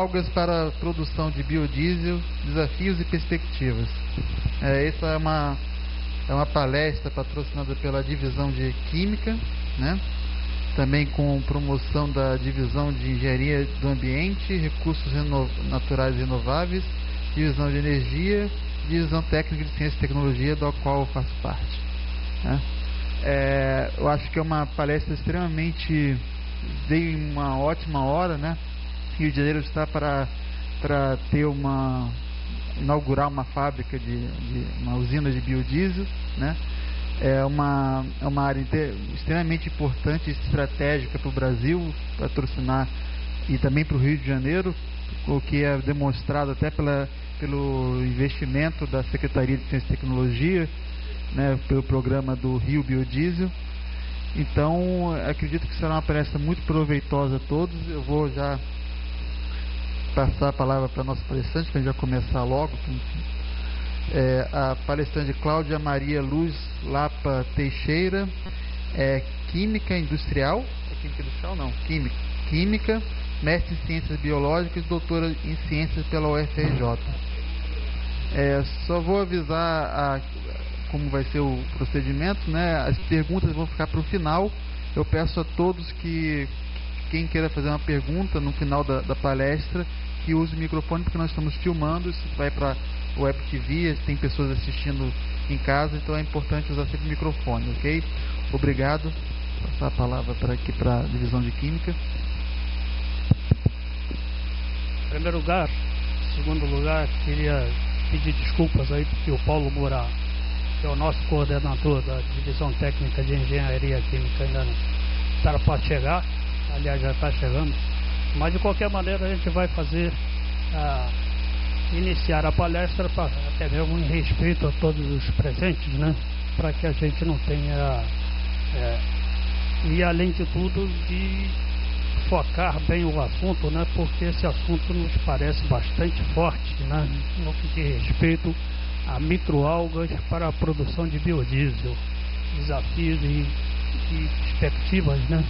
microalgas para a produção de biodiesel, desafios e perspectivas. Essa é uma palestra patrocinada pela divisão de Química, né? Também com promoção da divisão de Engenharia do Ambiente, Recursos Naturais Renováveis, divisão de Energia, divisão Técnica de Ciência e Tecnologia, da qual eu faço parte, né? Eu acho que é uma palestra extremamente... Veio em uma ótima hora, né? Rio de Janeiro está para ter inaugurar uma fábrica uma usina de biodiesel, né? É uma área extremamente importante e estratégica para o Brasil, patrocinar, e também para o Rio de Janeiro, o que é demonstrado até pelo investimento da Secretaria de Ciência e Tecnologia, né, pelo programa do Rio Biodiesel. Então, acredito que será uma palestra muito proveitosa a todos. Eu vou já passar a palavra para a nossa palestrante, para a gente já começar logo. A palestrante Cláudia Maria Luz Lapa Teixeira, Química Industrial, Química Industrial não, Química, mestre em Ciências Biológicas, doutora em Ciências pela UFRJ. Só vou avisar como vai ser o procedimento, né? As perguntas vão ficar para o final. Eu peço a todos que quem queira fazer uma pergunta no final da palestra, que use o microfone, porque nós estamos filmando, isso vai para o Web TV, tem pessoas assistindo em casa, então é importante usar sempre o microfone, ok? Obrigado. Vou passar a palavra aqui para a divisão de Química. Em primeiro lugar, em segundo lugar, queria pedir desculpas aí porque o Paulo Moura, que é o nosso coordenador da Divisão Técnica de Engenharia Química, ainda não está para chegar, aliás já está chegando, mas de qualquer maneira a gente vai iniciar a palestra, até mesmo em respeito a todos os presentes, né, para que a gente não tenha, e além de tudo, de focar bem o assunto, né, porque esse assunto nos parece bastante forte, né, no que diz respeito a microalgas para a produção de biodiesel, desafios e perspectivas, né?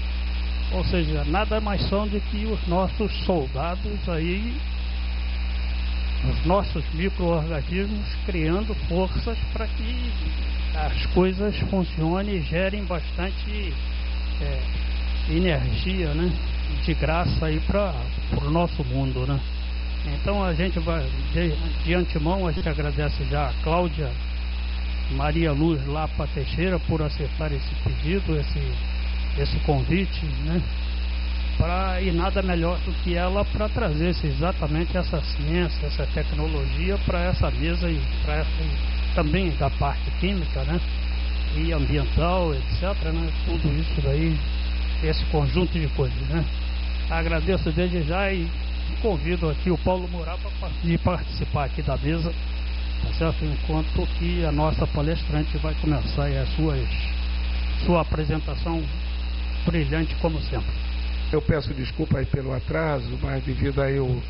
Ou seja, nada mais são do que os nossos soldados aí, os nossos micro-organismos criando forças para que as coisas funcionem e gerem bastante energia, né? De graça aí para o nosso mundo, né? Então a gente vai, de antemão, a gente agradece já a Cláudia Maria Luz Lapa Teixeira por aceitar esse pedido, esse convite, né? E nada melhor do que ela para trazer exatamente essa ciência, essa tecnologia para essa mesa e também da parte química, né? E ambiental, etc., né? Tudo isso daí, esse conjunto de coisas, né? Agradeço desde já e convido aqui o Paulo Moura para participar aqui da mesa, tá certo? Enquanto que a nossa palestrante vai começar a sua apresentação brilhante como sempre. Eu peço desculpa aí pelo atraso, mas devido aí o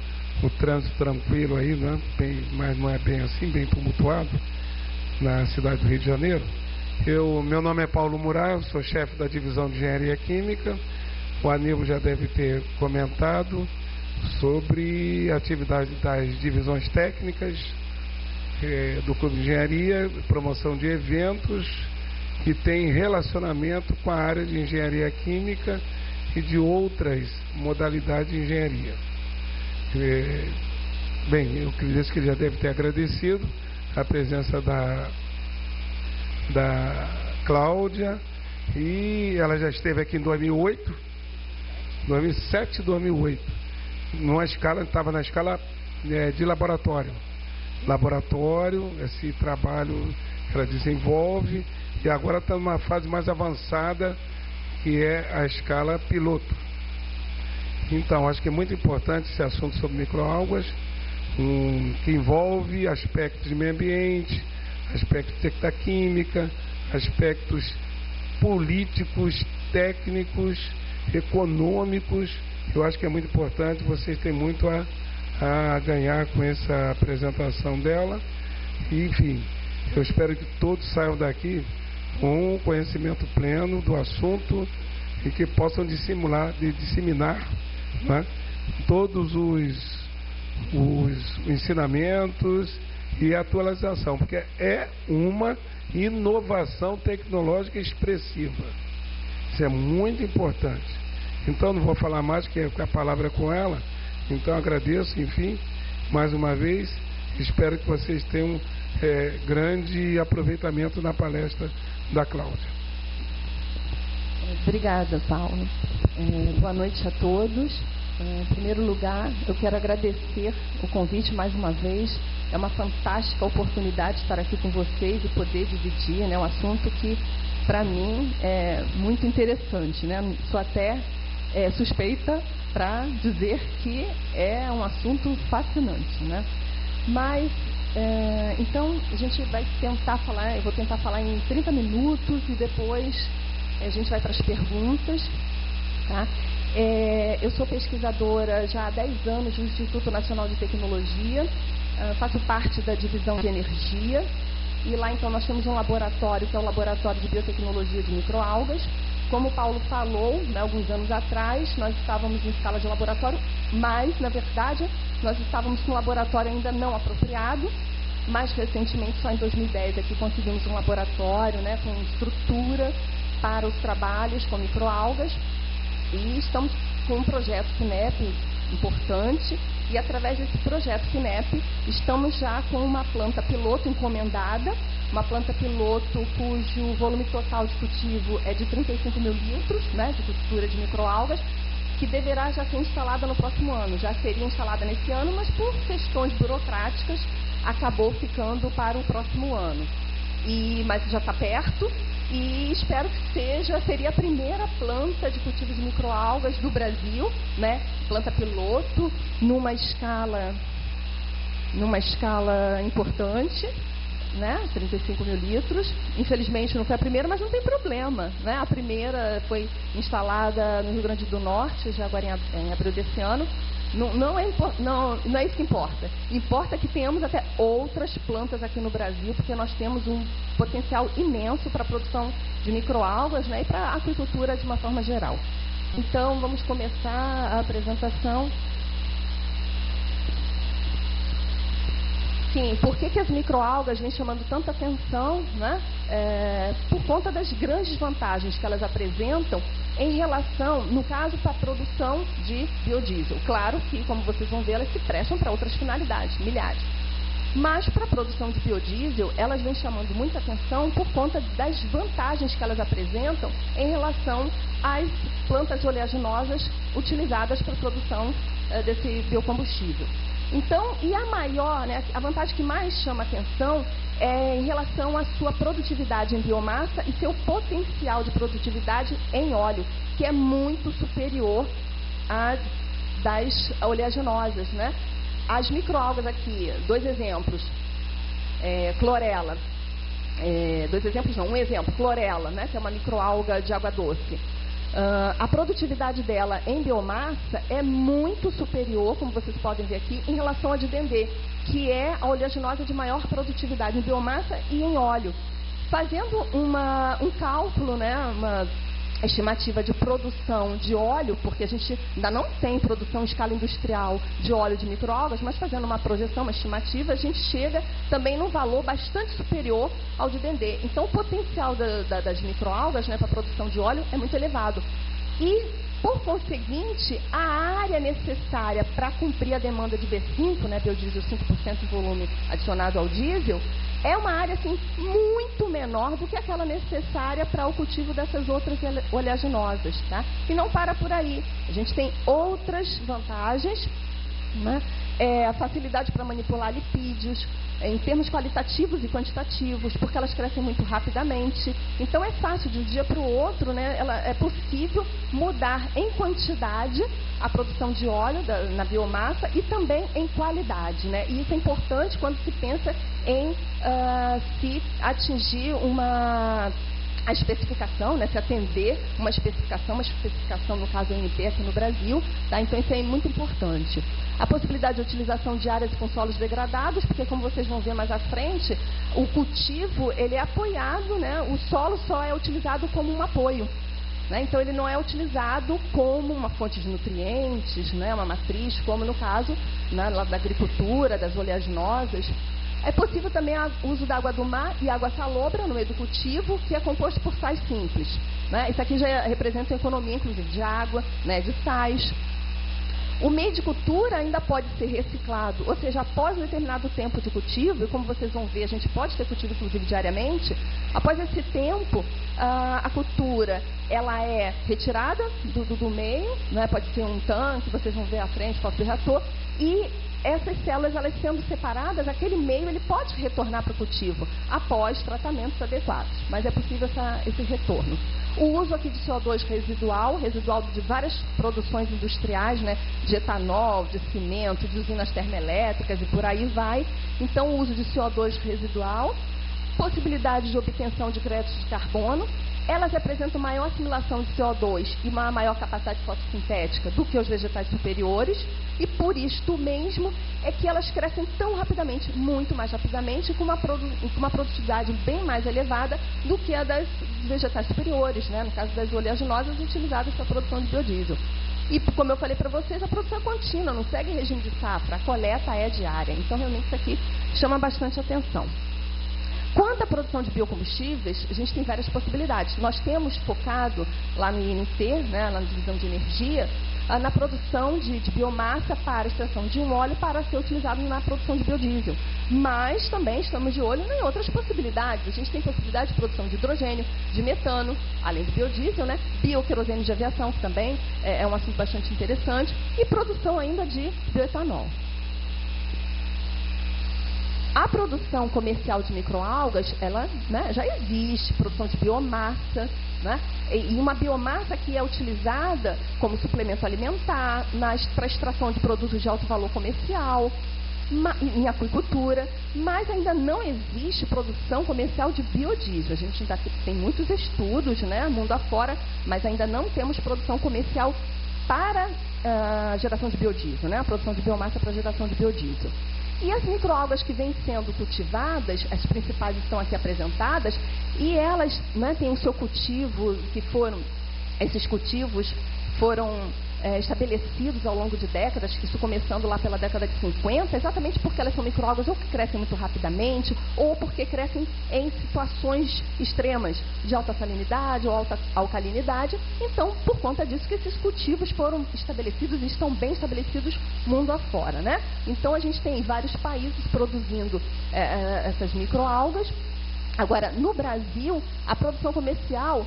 trânsito tranquilo aí, né? Mas não é bem assim, bem tumultuado na cidade do Rio de Janeiro. Meu nome é Paulo Moura, eu sou chefe da divisão de Engenharia Química. O Aníbal já deve ter comentado sobre a atividade das divisões técnicas do Clube de Engenharia, promoção de eventos que tem relacionamento com a área de engenharia química e de outras modalidades de engenharia. Bem, eu acredito que ele já deve ter agradecido a presença da Cláudia, e ela já esteve aqui em 2007 e 2008, numa escala, estava na escala de laboratório, esse trabalho que ela desenvolve, e agora está numa fase mais avançada, que é a escala piloto. Então, acho que é muito importante esse assunto sobre microalgas, que envolve aspectos de meio ambiente, aspectos da química, aspectos políticos, técnicos, econômicos. Eu acho que é muito importante, vocês têm muito a ganhar com essa apresentação dela. E, enfim, eu espero que todos saiam daqui com um conhecimento pleno do assunto e que possam disseminar, né, todos os ensinamentos e a atualização, porque é uma inovação tecnológica expressiva. Isso é muito importante. Então não vou falar mais, porque a palavra é com ela. Então agradeço, enfim, mais uma vez. Espero que vocês tenham grande aproveitamento na palestra da Cláudia. Obrigada, Paulo. Boa noite a todos. Em primeiro lugar, eu quero agradecer o convite mais uma vez. É uma fantástica oportunidade estar aqui com vocês e poder dividir, né, um assunto que, para mim, é muito interessante, né? Sou até suspeita para dizer que é um assunto fascinante, né? Mas, então, a gente vai tentar falar, eu vou tentar falar em 30 minutos e depois a gente vai para as perguntas, tá? Eu sou pesquisadora já há 10 anos no Instituto Nacional de Tecnologia, faço parte da divisão de energia, e lá então nós temos um laboratório, que é o Laboratório de Biotecnologia de Microalgas. Como o Paulo falou, né, alguns anos atrás, nós estávamos em escala de laboratório, mas, na verdade, nós estávamos com um laboratório ainda não apropriado. Mais recentemente, só em 2010, aqui conseguimos um laboratório, né, com estrutura para os trabalhos com microalgas, e estamos com um projeto FINEP importante, e através desse projeto FINEP estamos já com uma planta piloto encomendada, uma planta piloto cujo volume total de cultivo é de 35 mil litros, né, de cultura de microalgas, que deverá já ser instalada no próximo ano. Já seria instalada nesse ano, mas por questões burocráticas acabou ficando para o próximo ano. Mas já está perto, e espero que seria a primeira planta de cultivo de microalgas do Brasil, né? Planta piloto, numa escala importante, né? 35 mil litros. Infelizmente não foi a primeira, mas não tem problema, né? A primeira foi instalada no Rio Grande do Norte, já agora em abril desse ano. Não é isso que importa. Importa que tenhamos até outras plantas aqui no Brasil, porque nós temos um potencial imenso para a produção de microalgas, né, e para a aquicultura de uma forma geral. Então, vamos começar a apresentação. Sim, por que as microalgas vêm chamando tanta atenção, né? Por conta das grandes vantagens que elas apresentam em relação, no caso, para a produção de biodiesel. Claro que, como vocês vão ver, elas se prestam para outras finalidades, milhares. Mas, para a produção de biodiesel, elas vêm chamando muita atenção por conta das vantagens que elas apresentam em relação às plantas oleaginosas utilizadas para a produção desse biocombustível. Então, e a maior, né, a vantagem que mais chama atenção é em relação à sua produtividade em biomassa e seu potencial de produtividade em óleo, que é muito superior à das oleaginosas, né? As microalgas aqui, dois exemplos, clorela, um exemplo, clorela, né, que é uma microalga de água doce. A produtividade dela em biomassa é muito superior, como vocês podem ver aqui, em relação a de dendê, que é a oleaginosa de maior produtividade em biomassa e em óleo. Fazendo um cálculo, né, uma estimativa de produção de óleo, porque a gente ainda não tem produção em escala industrial de óleo de microalgas, mas fazendo uma projeção, uma estimativa, a gente chega também num valor bastante superior ao de dendê. Então, o potencial das microalgas, né, para a produção de óleo é muito elevado. E, por conseguinte, a área necessária para cumprir a demanda de B5, né, biodiesel 5% de volume adicionado ao diesel, é uma área assim, muito menor do que aquela necessária para o cultivo dessas outras oleaginosas, tá? E não para por aí. A gente tem outras vantagens, né? A facilidade para manipular lipídios, em termos qualitativos e quantitativos, porque elas crescem muito rapidamente. Então é fácil, de um dia para o outro, né, é possível mudar em quantidade a produção de óleo na biomassa e também em qualidade, né? E isso é importante quando se pensa em se atingir a especificação, né, se atender uma especificação no caso ANP aqui no Brasil, tá? Então isso é muito importante. A possibilidade de utilização de áreas com solos degradados, porque como vocês vão ver mais à frente, o cultivo ele é apoiado, né, o solo só é utilizado como um apoio. né? Então ele não é utilizado como uma fonte de nutrientes, né? Uma matriz, como no caso, né, lá da agricultura, das oleaginosas. É possível também o uso da água do mar e água salobra no meio do cultivo, que é composto por sais simples, né? Isso aqui já representa uma economia, inclusive, de água, né, de sais. O meio de cultura ainda pode ser reciclado, ou seja, após um determinado tempo de cultivo, e como vocês vão ver, a gente pode ter cultivo, inclusive, diariamente. Após esse tempo, a cultura ela é retirada do meio, né? Pode ser um tanque, vocês vão ver à frente, foto do reator, e essas células, elas sendo separadas, aquele meio ele pode retornar para o cultivo após tratamentos adequados, mas é possível esse retorno. O uso aqui de CO2 residual de várias produções industriais, né, de etanol, de cimento, de usinas termoelétricas e por aí vai. Então, o uso de CO2 residual, possibilidade de obtenção de créditos de carbono, elas apresentam maior assimilação de CO2 e uma maior capacidade fotossintética do que os vegetais superiores, e por isto mesmo é que elas crescem tão rapidamente, muito mais rapidamente, com uma produtividade bem mais elevada do que a das vegetais superiores, né? No caso das oleaginosas utilizadas para a produção de biodiesel. E, como eu falei para vocês, a produção é contínua, não segue regime de safra, a coleta é diária. Então, realmente, isso aqui chama bastante atenção. Quanto à produção de biocombustíveis, a gente tem várias possibilidades. Nós temos focado lá no INT, né, na divisão de energia, na produção de biomassa para extração de um óleo para ser utilizado na produção de biodiesel. Mas também estamos de olho em outras possibilidades. A gente tem possibilidade de produção de hidrogênio, de metano, além do biodiesel, né, bioquerosene de aviação, que também é um assunto bastante interessante, e produção ainda de bioetanol. A produção comercial de microalgas, ela, né, já existe, produção de biomassa, né, e uma biomassa que é utilizada como suplemento alimentar, para extração de produtos de alto valor comercial, em aquicultura, mas ainda não existe produção comercial de biodiesel. A gente ainda tem muitos estudos, né, mundo afora, mas ainda não temos produção comercial para a geração de biodiesel, né, a produção de biomassa para a geração de biodiesel. E as microalgas que vêm sendo cultivadas, as principais estão aqui apresentadas, e elas, né, têm o seu cultivo, esses cultivos foram estabelecidos ao longo de décadas, isso começando lá pela década de 50, exatamente porque elas são microalgas ou que crescem muito rapidamente, ou porque crescem em situações extremas de alta salinidade ou alta alcalinidade. Então, por conta disso que esses cultivos foram estabelecidos e estão bem estabelecidos mundo afora, né? Então, a gente tem vários países produzindo essas microalgas. Agora, no Brasil, a produção comercial,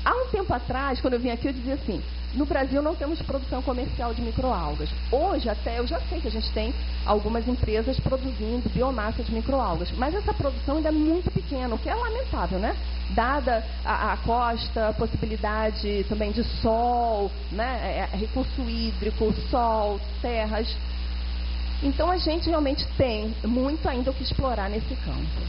há um tempo atrás, quando eu vim aqui, eu dizia assim: no Brasil não temos produção comercial de microalgas. Hoje até eu já sei que a gente tem algumas empresas produzindo biomassa de microalgas, mas essa produção ainda é muito pequena, o que é lamentável, né? Dada a costa, a possibilidade também de sol, né? Recurso hídrico, sol, terras. Então a gente realmente tem muito ainda o que explorar nesse campo.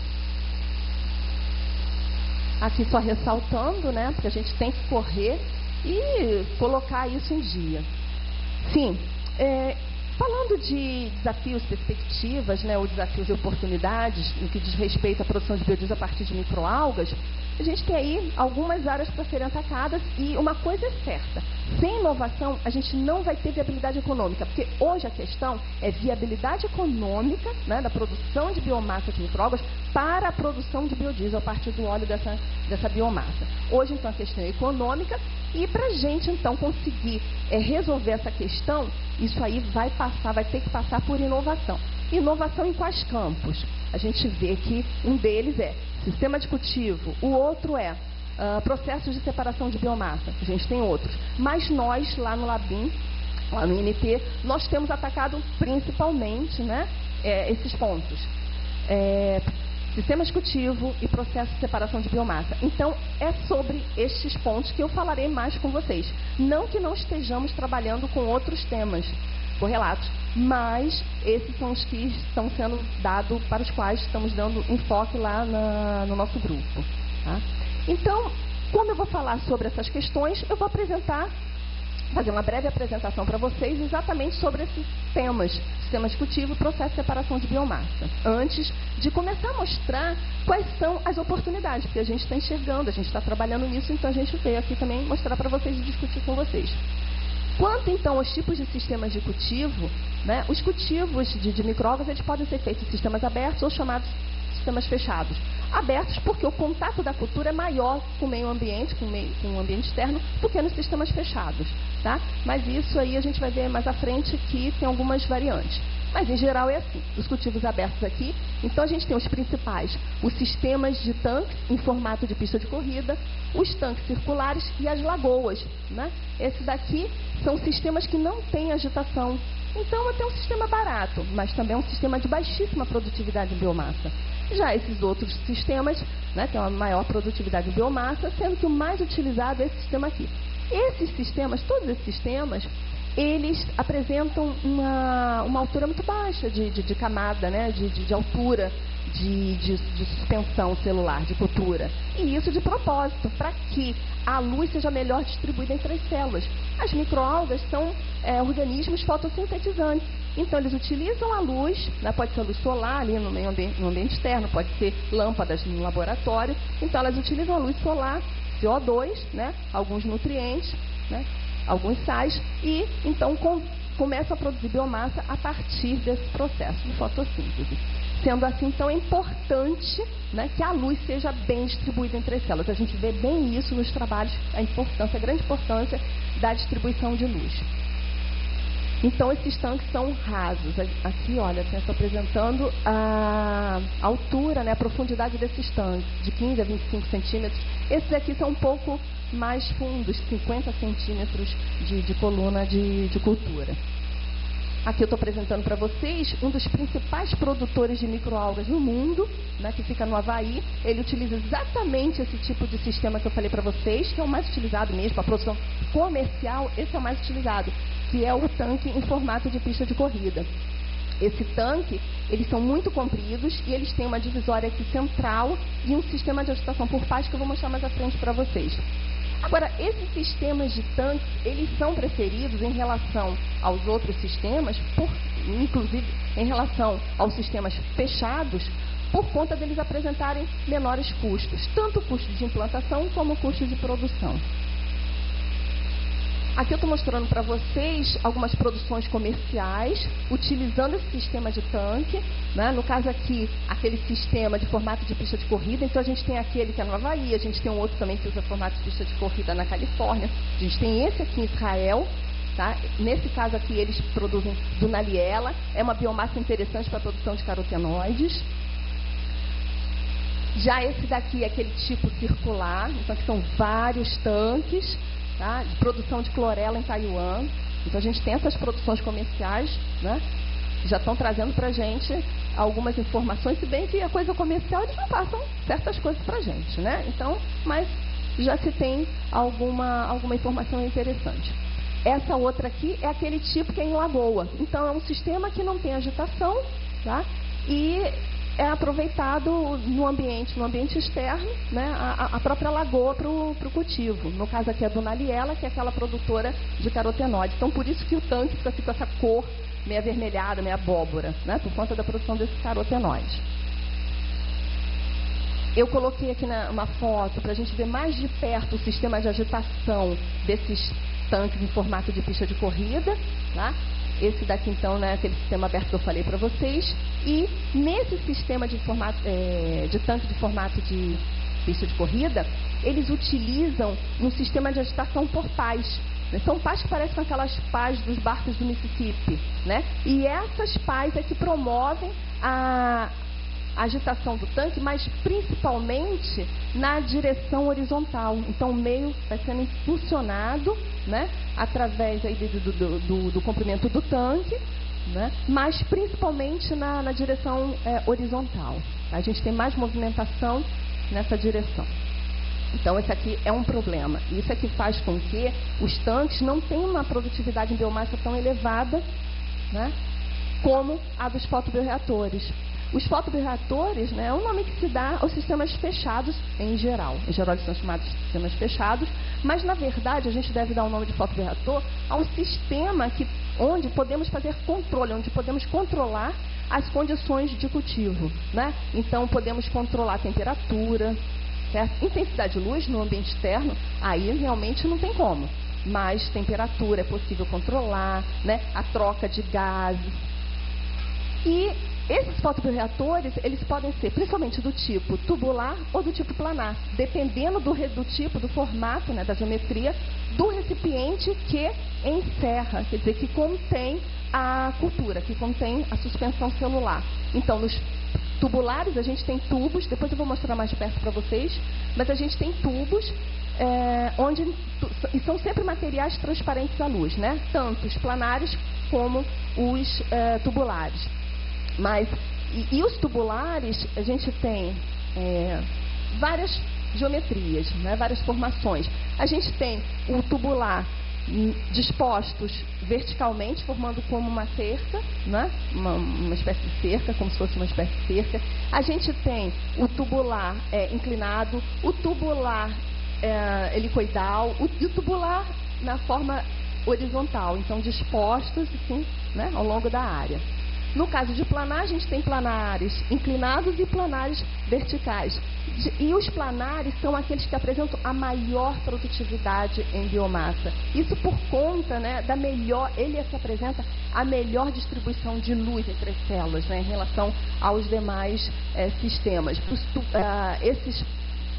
Aqui só ressaltando, né? Porque a gente tem que correr e colocar isso em dia. Sim, falando de desafios, perspectivas, né, ou desafios e oportunidades no que diz respeito à produção de biodiesel a partir de microalgas, a gente tem aí algumas áreas para serem atacadas, e uma coisa é certa: sem inovação a gente não vai ter viabilidade econômica, porque hoje a questão é viabilidade econômica, né, da produção de biomassa de microalgas para a produção de biodiesel a partir do óleo dessa biomassa. Hoje, então, a questão é econômica, e para a gente, então, conseguir resolver essa questão, isso aí vai ter que passar por inovação. Inovação em quais campos? A gente vê que um deles é sistema de cultivo, o outro é processos de separação de biomassa. A gente tem outros. Mas nós, lá no Labim, lá no INT, nós temos atacado principalmente, né, esses pontos. Sistemas de cultivo e processo de separação de biomassa. Então, é sobre estes pontos que eu falarei mais com vocês. Não que não estejamos trabalhando com outros temas correlatos, mas esses são os que estão sendo dados, para os quais estamos dando enfoque lá no nosso grupo. Tá? Então, como eu vou falar sobre essas questões, eu vou apresentar fazer uma breve apresentação para vocês exatamente sobre esses temas: sistema executivo, processo de separação de biomassa, antes de começar a mostrar quais são as oportunidades, porque a gente está enxergando, a gente está trabalhando nisso, então a gente veio aqui também mostrar para vocês e discutir com vocês. Quanto então aos tipos de sistemas de cultivo, né, os cultivos de micro-algas, eles podem ser feitos em sistemas abertos ou chamados sistemas fechados. Abertos porque o contato da cultura é maior com o meio ambiente, com o ambiente externo, do que nos sistemas fechados, tá? Mas isso aí a gente vai ver mais à frente que tem algumas variantes. Mas em geral é assim, os cultivos abertos aqui, então a gente tem os principais, os sistemas de tanques em formato de pista de corrida, os tanques circulares e as lagoas, né? Esse daqui são sistemas que não têm agitação. Então até um sistema barato, mas também é um sistema de baixíssima produtividade de biomassa. Já esses outros sistemas, né, têm uma maior produtividade de biomassa, sendo que o mais utilizado é esse sistema aqui. Esses sistemas, todos esses sistemas, eles apresentam uma altura muito baixa de camada, né, de altura de suspensão celular, de cultura. E isso de propósito, para que a luz seja melhor distribuída entre as células. As microalgas são organismos fotossintetizantes. Então, eles utilizam a luz, né, pode ser a luz solar ali no ambiente externo, pode ser lâmpadas no laboratório. Então, elas utilizam a luz solar, CO2, né, alguns nutrientes, né, alguns sais, e então começam a produzir biomassa a partir desse processo de fotossíntese. Sendo assim, então, é importante, né, que a luz seja bem distribuída entre as células. A gente vê bem isso nos trabalhos, a grande importância da distribuição de luz. Então, esses tanques são rasos. Aqui, olha, eu estou apresentando a altura, né, a profundidade desses tanques, de 15 a 25 centímetros. Esses aqui são um pouco mais fundos, 50 centímetros de coluna de cultura. Aqui eu estou apresentando para vocês um dos principais produtores de microalgas no mundo, né, que fica no Havaí. Ele utiliza exatamente esse tipo de sistema que eu falei para vocês, que é o mais utilizado mesmo, para a produção comercial, esse é o mais utilizado, que é o tanque em formato de pista de corrida. Esse tanque, eles são muito compridos e eles têm uma divisória aqui central e um sistema de agitação por pares que eu vou mostrar mais à frente para vocês. Agora, esses sistemas de tanques, eles são preferidos em relação aos outros sistemas, inclusive em relação aos sistemas fechados, por conta deles apresentarem menores custos, tanto o custo de implantação como o custo de produção. Aqui eu estou mostrando para vocês algumas produções comerciais utilizando esse sistema de tanque, né? No caso aqui, aquele sistema de formato de pista de corrida. Então a gente tem aquele que é no Havaí, a gente tem um outro também que usa formato de pista de corrida na Califórnia, a gente tem esse aqui em Israel. Tá? Nesse caso aqui eles produzem dunaliela, é uma biomassa interessante para a produção de carotenoides. Já esse daqui é aquele tipo circular, então aqui são vários tanques, tá, de produção de clorela em Taiwan. Então a gente tem essas produções comerciais, né, que já estão trazendo para a gente algumas informações, se bem que a coisa comercial eles não passam certas coisas para a gente, né? Então, mas já se tem alguma informação interessante. Essa outra aqui é aquele tipo que é em lagoa. Então é um sistema que não tem agitação, tá? E é aproveitado no ambiente externo, né, a própria lagoa para o cultivo. No caso aqui é a dunaliela, que é aquela produtora de carotenoides. Então, por isso que o tanque fica com essa cor meio avermelhada, meio abóbora, né, por conta da produção desses carotenoides. Eu coloquei aqui uma foto para a gente ver mais de perto o sistema de agitação desses tanques em formato de pista de corrida, tá? Esse daqui, então, né, aquele sistema aberto que eu falei para vocês. E nesse sistema de tanque de formato de pista de corrida, eles utilizam um sistema de agitação por pás. São pás que parecem com aquelas pás dos barcos do Mississippi, né? E essas pás é que promovem a agitação do tanque, mas principalmente na direção horizontal. Então o meio vai sendo impulsionado, né, através aí do comprimento do tanque, né, mas principalmente na direção horizontal. A gente tem mais movimentação nessa direção. Então esse aqui é um problema. Isso aqui faz com que os tanques não tenham uma produtividade em biomassa tão elevada, né, como a dos fotobioreatores. Os fotobioreatores, né, é um nome que se dá aos sistemas fechados em geral. Em geral eles são chamados de sistemas fechados, mas na verdade a gente deve dar o nome de fotobioreator a um sistema onde podemos fazer controle, onde podemos controlar as condições de cultivo, né? Então podemos controlar a temperatura, certo? Intensidade de luz no ambiente externo, aí realmente não tem como. Mas temperatura é possível controlar, né? A troca de gases. E esses fotobioreatores, eles podem ser principalmente do tipo tubular ou do tipo planar, dependendo do tipo, do formato, né, da geometria do recipiente que encerra, quer dizer, que contém a cultura, que contém a suspensão celular. Então, nos tubulares a gente tem tubos, depois eu vou mostrar mais de perto para vocês, mas a gente tem tubos e são sempre materiais transparentes à luz, né? Tanto os planares como os tubulares. Mas, e os tubulares, a gente tem várias geometrias, né? Várias formações. A gente tem o tubular dispostos verticalmente, formando como uma cerca, né? Uma espécie de cerca, como se fosse uma espécie de cerca. A gente tem o tubular inclinado, o tubular helicoidal e o tubular na forma horizontal, então dispostos assim, né, ao longo da área. No caso de planar, a gente tem planares inclinados e planares verticais. E os planares são aqueles que apresentam a maior produtividade em biomassa. Isso por conta, né, ele é que apresenta a melhor distribuição de luz entre as células, né, em relação aos demais sistemas. Esses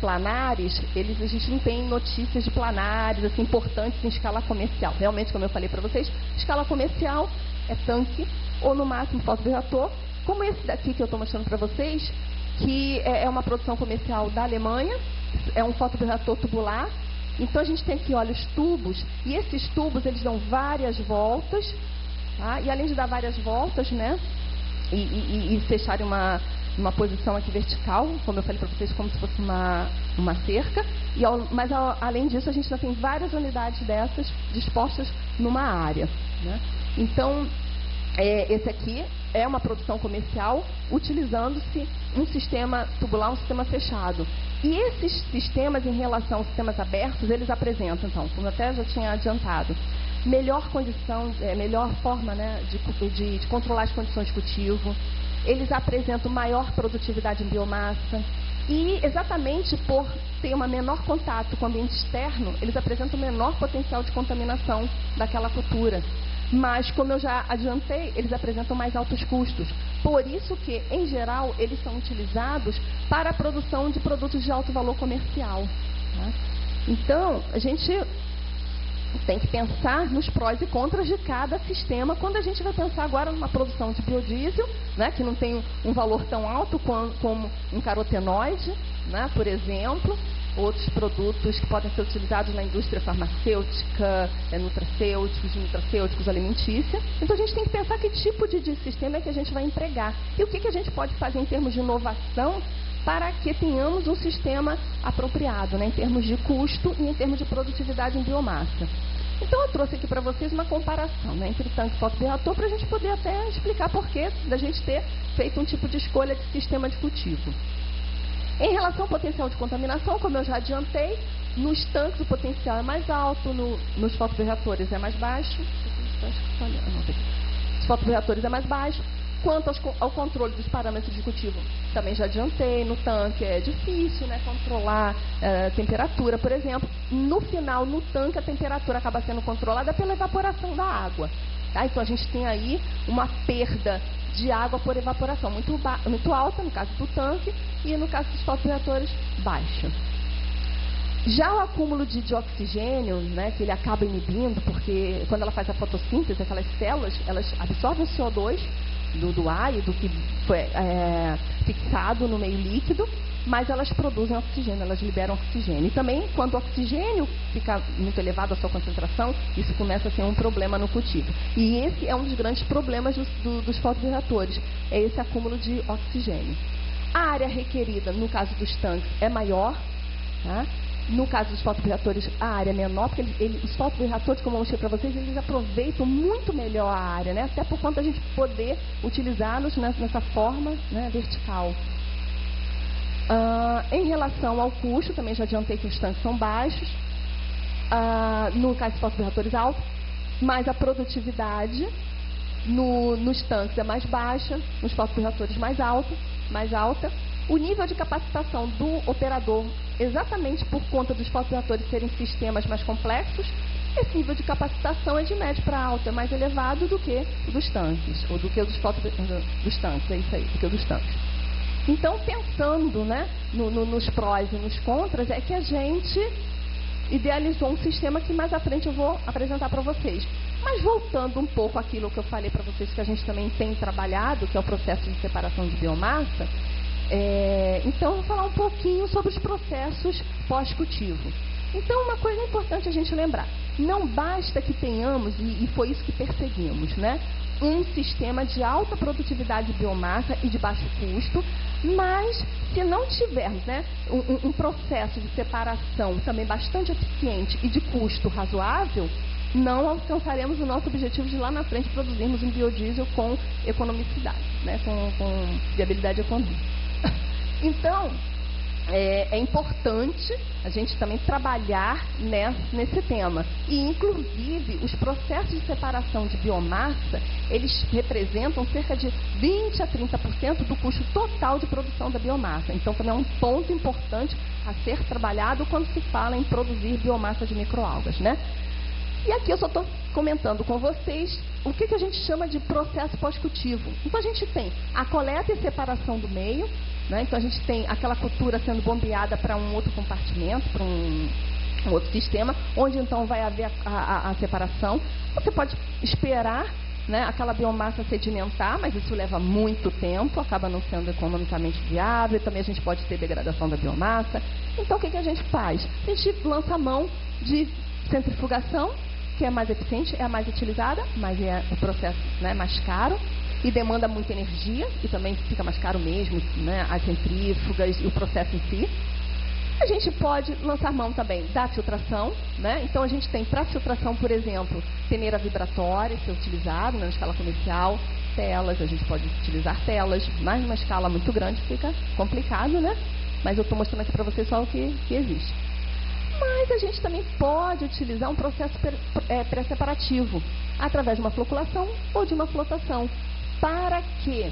planares, a gente não tem notícias de planares assim, importantes em escala comercial. Realmente, como eu falei para vocês, escala comercial é tanque ou no máximo fotobioreator, como esse daqui que eu estou mostrando para vocês, que é uma produção comercial da Alemanha, é um fotobioreator tubular. Então a gente tem aqui, olha, os tubos, e esses tubos eles dão várias voltas, tá? E além de dar várias voltas, né, e fecharem uma posição aqui vertical, como eu falei para vocês, como se fosse uma cerca, mas além disso a gente ainda tem várias unidades dessas dispostas numa área, né? Então, esse aqui é uma produção comercial utilizando-se um sistema tubular, um sistema fechado. E esses sistemas, em relação aos sistemas abertos, eles apresentam, então, como eu até já tinha adiantado, melhor condição, melhor forma, né, de controlar as condições de cultivo. Eles apresentam maior produtividade em biomassa. E exatamente por ter um menor contato com o ambiente externo, eles apresentam menor potencial de contaminação daquela cultura. Mas, como eu já adiantei, eles apresentam mais altos custos. Por isso que, em geral, eles são utilizados para a produção de produtos de alto valor comercial, tá? Então, a gente tem que pensar nos prós e contras de cada sistema quando a gente vai pensar agora numa produção de biodiesel, né, que não tem um valor tão alto como um carotenoide, né, por exemplo. Outros produtos que podem ser utilizados na indústria farmacêutica, nutracêuticos, alimentícia. Então a gente tem que pensar que tipo de sistema é que a gente vai empregar e o que a gente pode fazer em termos de inovação para que tenhamos um sistema apropriado, né, em termos de custo e em termos de produtividade em biomassa. Então eu trouxe aqui para vocês uma comparação, né, entre tanque e fotobioreator para a gente poder até explicar por que da gente ter feito um tipo de escolha de sistema de cultivo. Em relação ao potencial de contaminação, como eu já adiantei, nos tanques o potencial é mais alto, nos fotobioreatores é mais baixo. Os fotobioreatores é mais baixo. Quanto ao controle dos parâmetros de cultivo, também já adiantei, no tanque é difícil, né, controlar temperatura, por exemplo. No final, no tanque, a temperatura acaba sendo controlada pela evaporação da água. Tá? Então a gente tem aí uma perda de água por evaporação muito alta, no caso do tanque, e no caso dos fotobioreatores, baixa. Já o acúmulo de oxigênio, né, que ele acaba inibindo, porque quando ela faz a fotossíntese, aquelas células, elas absorvem o CO2 do ar e do que foi fixado no meio líquido, mas elas produzem oxigênio, elas liberam oxigênio. E também, quando o oxigênio fica muito elevado a sua concentração, isso começa a ser um problema no cultivo. E esse é um dos grandes problemas dos fotobioreatores, é esse acúmulo de oxigênio. A área requerida, no caso dos tanques, é maior, tá? No caso dos fotobioreatores, a área é menor, porque os fotobioreatores, como eu mostrei para vocês, eles aproveitam muito melhor a área, né? Até por conta da gente poder utilizá-los nessa forma, né, vertical. Em relação ao custo, também já adiantei que os tanques são baixos. No caso dos fotobioreatores altos, mas a produtividade nos tanques é mais baixa, nos fotobioreatores mais alta. O nível de capacitação do operador, exatamente por conta dos fotobioreatores serem sistemas mais complexos, esse nível de capacitação é de médio para alto, é mais elevado do que o dos tanques, ou do que o dos tanques, é isso aí, do que o dos tanques. Então, pensando, né, nos prós e nos contras, é que a gente idealizou um sistema que mais à frente eu vou apresentar para vocês. Mas voltando um pouco àquilo que eu falei para vocês, que a gente também tem trabalhado, que é o processo de separação de biomassa, então eu vou falar um pouquinho sobre os processos pós-cultivo. Então, uma coisa importante a gente lembrar, não basta que tenhamos, e foi isso que perseguimos, né, um sistema de alta produtividade de biomassa e de baixo custo, mas se não tivermos, né, um processo de separação também bastante eficiente e de custo razoável, não alcançaremos o nosso objetivo de lá na frente produzirmos um biodiesel com economicidade, né, com viabilidade econômica. Então, é importante a gente também trabalhar nesse tema. E, inclusive, os processos de separação de biomassa, eles representam cerca de 20% a 30% do custo total de produção da biomassa. Então, também é um ponto importante a ser trabalhado quando se fala em produzir biomassa de microalgas, né? E aqui eu só estou comentando com vocês o que a gente chama de processo pós-cultivo. Então, a gente tem a coleta e separação do meio, né? Então, a gente tem aquela cultura sendo bombeada para um outro compartimento, para um outro sistema, onde então vai haver a separação. Você pode esperar, né, aquela biomassa sedimentar, mas isso leva muito tempo, acaba não sendo economicamente viável, também a gente pode ter degradação da biomassa. Então, o que a gente faz? A gente lança a mão de centrifugação, que é mais eficiente, é a mais utilizada, mas é o processo, né, mais caro e demanda muita energia e também fica mais caro mesmo, né, as centrífugas e o processo em si. A gente pode lançar mão também da filtração, né? Então a gente tem para filtração, por exemplo, peneira vibratória, que é utilizado na escala comercial, telas, a gente pode utilizar telas, mas numa escala muito grande fica complicado, né? Mas eu estou mostrando aqui para vocês só o que existe. Mas a gente também pode utilizar um processo pré-separativo, através de uma floculação ou de uma flotação, para que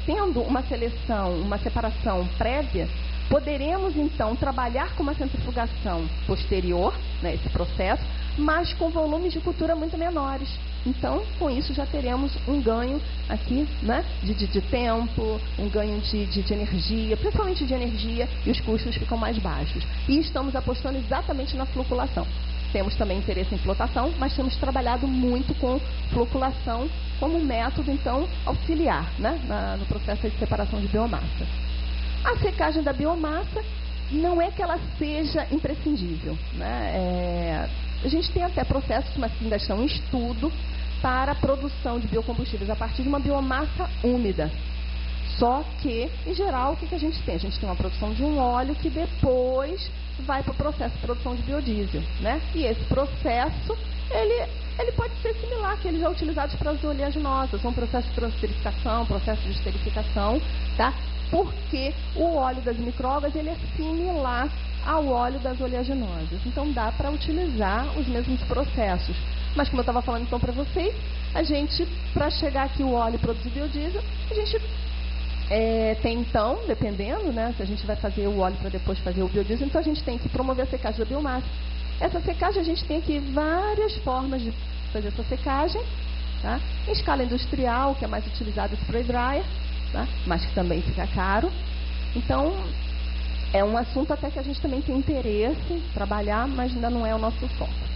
tendo uma seleção, uma separação prévia, poderemos então trabalhar com uma centrifugação posterior, né, esse processo, mas com volumes de cultura muito menores. Então, com isso já teremos um ganho aqui, né, de tempo, um ganho de energia, principalmente de energia, e os custos ficam mais baixos. E estamos apostando exatamente na floculação. Temos também interesse em flotação, mas temos trabalhado muito com floculação como método, então, auxiliar, né, no processo de separação de biomassa. A secagem da biomassa não é que ela seja imprescindível, né? A gente tem até processos, mas que ainda estão em estudo, para a produção de biocombustíveis a partir de uma biomassa úmida. Só que, em geral, o que a gente tem? A gente tem uma produção de um óleo que depois vai para o processo de produção de biodiesel, né? E esse processo, ele pode ser similar àqueles já utilizados para as oleaginosas, um processo de transesterificação, processo de esterificação, tá? Porque o óleo das microalgas, ele é similar ao óleo das oleaginosas. Então, dá para utilizar os mesmos processos. Mas, como eu estava falando então para vocês, a gente, para chegar aqui o óleo e produzir biodiesel, a gente tem então, dependendo, né, se a gente vai fazer o óleo para depois fazer o biodiesel, então a gente tem que promover a secagem da biomassa. Essa secagem, a gente tem aqui várias formas de fazer essa secagem, tá? Em escala industrial, que é mais utilizado o spray dryer, tá? Mas que também fica caro. Então, é um assunto até que a gente também tem interesse em trabalhar, mas ainda não é o nosso foco.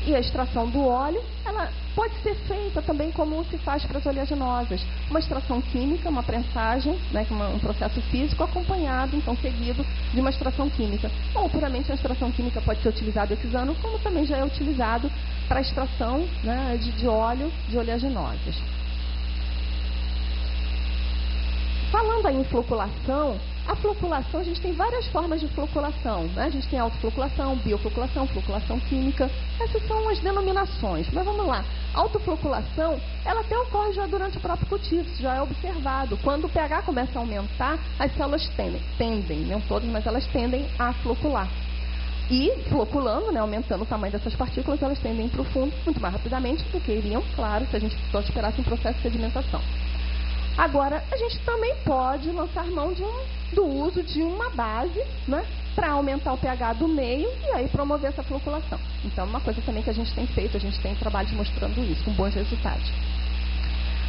E a extração do óleo, ela pode ser feita também como se faz para as oleaginosas. Uma extração química, uma prensagem, né, um processo físico acompanhado, então seguido de uma extração química. Ou puramente a extração química pode ser utilizada esse ano, como também já é utilizado para a extração, né, de óleo de oleaginosas. Falando aí em floculação, A floculação, a gente tem várias formas de floculação, né? A gente tem autofloculação, biofloculação, floculação química. Essas são as denominações. Mas vamos lá. A autofloculação, ela até ocorre já durante o próprio cultivo, isso já é observado. Quando o pH começa a aumentar, as células tendem, não todas, mas elas tendem a flocular. E floculando, né, aumentando o tamanho dessas partículas, elas tendem para o fundo muito mais rapidamente do que iriam, claro, se a gente só esperasse um processo de sedimentação. Agora, a gente também pode lançar mão do uso de uma base, né, para aumentar o pH do meio e aí promover essa floculação. Então, é uma coisa também que a gente tem feito, a gente tem trabalhos mostrando isso, com bons resultados.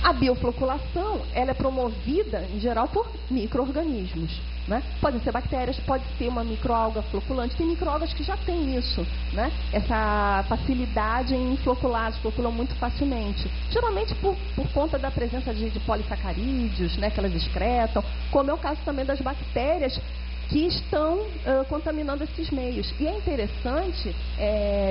A biofloculação, ela é promovida, em geral, por micro-organismos, né? Podem ser bactérias, pode ser uma microalga floculante. Tem microalgas que já têm isso, né? Essa facilidade em flocular, floculam muito facilmente. Geralmente por conta da presença de polissacarídeos, né, que elas excretam, como é o caso também das bactérias que estão contaminando esses meios. E é interessante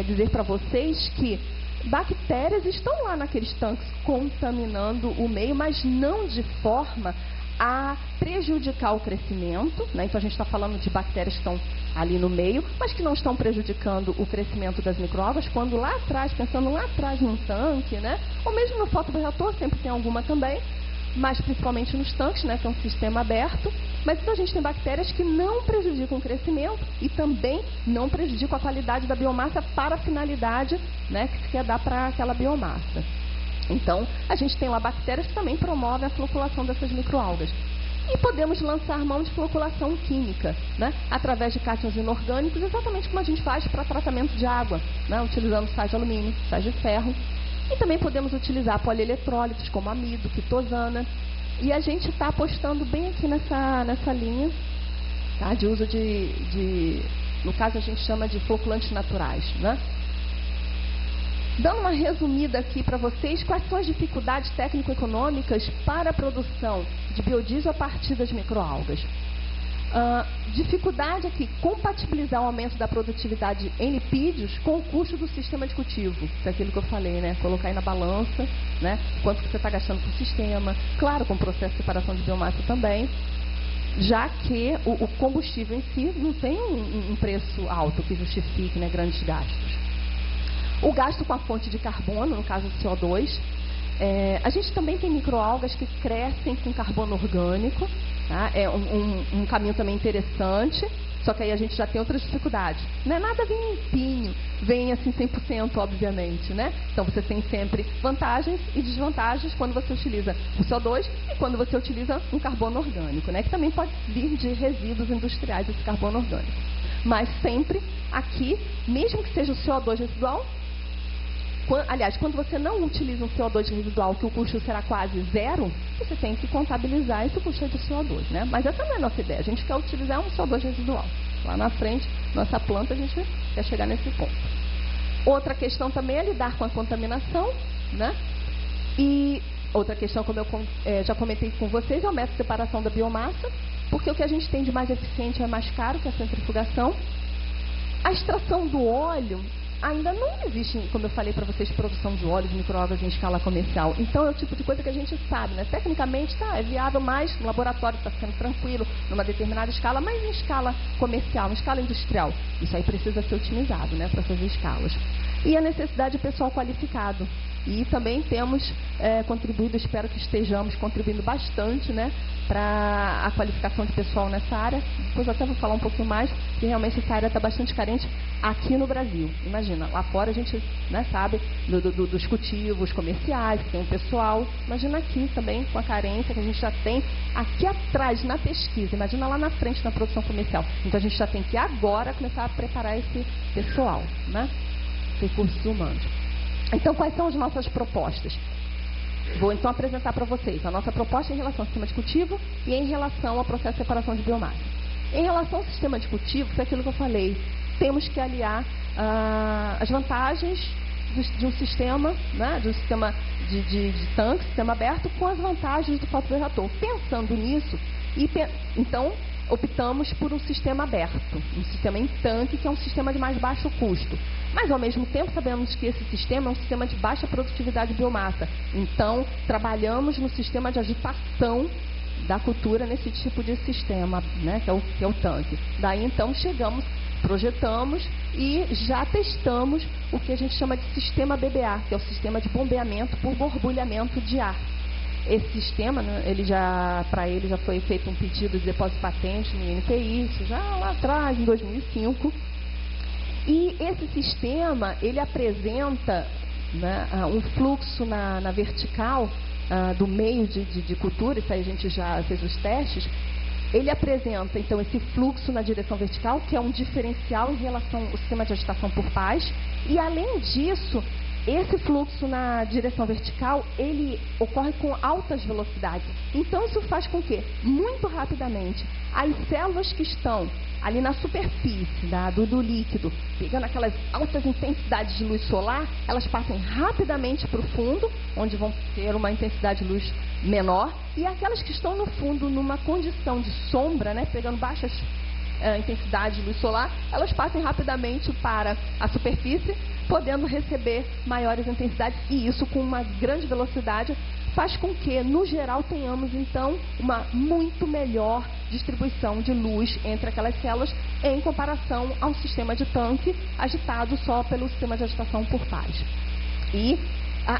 dizer para vocês que bactérias estão lá naqueles tanques contaminando o meio, mas não de forma a prejudicar o crescimento, né? Então a gente está falando de bactérias que estão ali no meio, mas que não estão prejudicando o crescimento das microalgas, quando lá atrás, pensando lá atrás num tanque, né? Ou mesmo no fotoreator, sempre tem alguma também, mas principalmente nos tanques, né? Que é um sistema aberto. Mas então a gente tem bactérias que não prejudicam o crescimento e também não prejudicam a qualidade da biomassa para a finalidade, né, que se quer dar para aquela biomassa. Então, a gente tem lá bactérias que também promovem a floculação dessas microalgas. E podemos lançar mão de floculação química, né, através de cátions inorgânicos, exatamente como a gente faz para tratamento de água, né, utilizando sais de alumínio, sais de ferro. E também podemos utilizar polieletrólitos como amido, quitosana. E a gente está apostando bem aqui nessa linha, tá, de uso no caso a gente chama de floculantes naturais, né? Dando uma resumida aqui para vocês, quais são as dificuldades técnico-econômicas para a produção de biodiesel a partir das microalgas? Dificuldade aqui, compatibilizar o aumento da produtividade em lipídios com o custo do sistema de cultivo. Isso é aquilo que eu falei, né? Colocar aí na balança, né? Quanto que você está gastando com o sistema. Claro, com o processo de separação de biomassa também. Já que o combustível em si não tem um preço alto que justifique, né, grandes gastos. O gasto com a fonte de carbono, no caso do CO2. A gente também tem microalgas que crescem com carbono orgânico, tá? É um caminho também interessante, só que aí a gente já tem outras dificuldades. Não é nada vem limpinho, vem assim 100%, obviamente, né? Então você tem sempre vantagens e desvantagens quando você utiliza o CO2 e quando você utiliza um carbono orgânico, né? Que também pode vir de resíduos industriais esse carbono orgânico. Mas sempre aqui, mesmo que seja o CO2 residual, aliás, quando você não utiliza um CO2 residual, que o custo será quase zero, você tem que contabilizar esse custo de CO2, né? Mas essa não é a nossa ideia. A gente quer utilizar um CO2 residual. Lá na frente, nossa planta, a gente quer chegar nesse ponto. Outra questão também é lidar com a contaminação, né? E outra questão, como eu já comentei com vocês, é o método de separação da biomassa, porque o que a gente tem de mais eficiente é mais caro, que é a centrifugação. A extração do óleo ainda não existe, como eu falei para vocês, produção de óleo de microalgas em escala comercial. Então é o tipo de coisa que a gente sabe, né? Tecnicamente é viável, mas no laboratório está sendo tranquilo, numa determinada escala, mas em escala comercial, em escala industrial. Isso aí precisa ser otimizado, né, para fazer escalas. E a necessidade de pessoal qualificado. E também temos contribuído, espero que estejamos contribuindo bastante, né, para a qualificação de pessoal nessa área. Depois eu até vou falar um pouquinho mais, porque realmente essa área está bastante carente aqui no Brasil. Imagina, lá fora a gente, né, sabe dos cultivos comerciais, que tem um pessoal. Imagina aqui também com a carência que a gente já tem aqui atrás na pesquisa. Imagina lá na frente na produção comercial. Então a gente já tem que agora começar a preparar esse pessoal, né, recursos humanos. Então, quais são as nossas propostas? Vou então apresentar para vocês a nossa proposta em relação ao sistema de cultivo e em relação ao processo de separação de biomassa. Em relação ao sistema de cultivo, foi aquilo que eu falei, temos que aliar as vantagens de um sistema, né, de um sistema de tanque, sistema aberto, com as vantagens do fotoreator. Pensando nisso, então optamos por um sistema aberto, um sistema em tanque, que é um sistema de mais baixo custo. Mas, ao mesmo tempo, sabemos que esse sistema é um sistema de baixa produtividade de biomassa. Então, trabalhamos no sistema de agitação da cultura nesse tipo de sistema, né, que é o tanque. Daí então projetamos e já testamos o que a gente chama de sistema BBA, que é o sistema de bombeamento por borbulhamento de ar. Esse sistema, né, para ele já foi feito um pedido de depósito de patente no INPI, isso já lá atrás, em 2005. E esse sistema, ele apresenta, né, um fluxo na vertical do meio de cultura, isso aí a gente já fez os testes. Ele apresenta, então, esse fluxo na direção vertical, que é um diferencial em relação ao sistema de agitação por paz. E, além disso, esse fluxo na direção vertical, ele ocorre com altas velocidades. Então, isso faz com que, muito rapidamente, as células que estão ali na superfície do líquido, pegando aquelas altas intensidades de luz solar, elas passem rapidamente para o fundo, onde vão ter uma intensidade de luz menor, e aquelas que estão no fundo, numa condição de sombra, né, pegando baixas intensidades de luz solar, elas passem rapidamente para a superfície, podendo receber maiores intensidades, e isso com uma grande velocidade faz com que, no geral, tenhamos, então, uma muito melhor distribuição de luz entre aquelas células em comparação ao sistema de tanque agitado só pelo sistema de agitação por faz. E,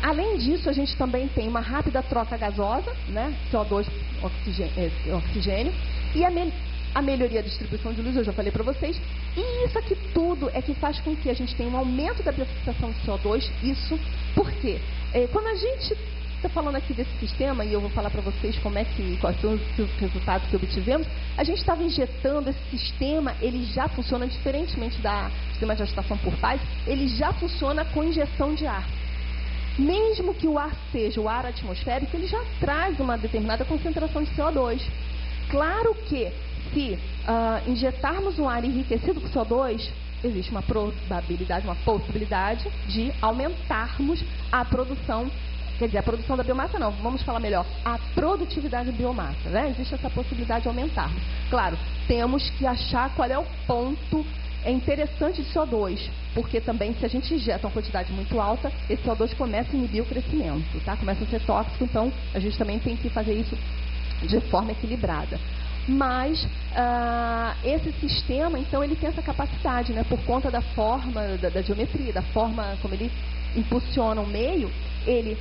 além disso, a gente também tem uma rápida troca gasosa, né, CO2, oxigênio, e a melhoria da distribuição de luz, eu já falei para vocês, e isso aqui tudo é que faz com que a gente tenha um aumento da biofixação de CO2. Isso por quê? Quando a gente está falando aqui desse sistema, e eu vou falar para vocês quais são os resultados que obtivemos, a gente estava injetando esse sistema, ele já funciona diferentemente do sistema de agitação por faz, ele já funciona com injeção de ar. Mesmo que o ar seja o ar atmosférico, ele já traz uma determinada concentração de CO2. Claro que, se injetarmos um ar enriquecido com CO2, existe uma possibilidade de aumentarmos a produção, quer dizer, a produção da biomassa não, vamos falar melhor, a produtividade da biomassa, né? Existe essa possibilidade de aumentarmos. Claro, temos que achar qual é o ponto interessante de CO2, porque também, se a gente injeta uma quantidade muito alta, esse CO2 começa a inibir o crescimento, tá? Começa a ser tóxico, então a gente também tem que fazer isso de forma equilibrada. Mas esse sistema, então, ele tem essa capacidade, né, por conta da forma, da geometria, da forma como ele impulsiona o meio, ele,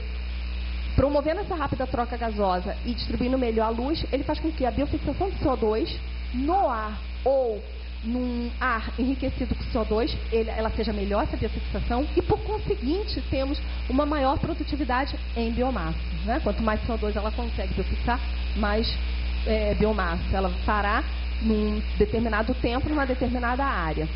promovendo essa rápida troca gasosa e distribuindo melhor a luz, ele faz com que a biofixação de CO2 no ar ou num ar enriquecido com CO2, ela seja melhor, essa biofixação, e por conseguinte temos uma maior produtividade em biomassa, né? Quanto mais CO2 ela consegue biofixar, mais biomassa ela fará num determinado tempo, numa determinada área.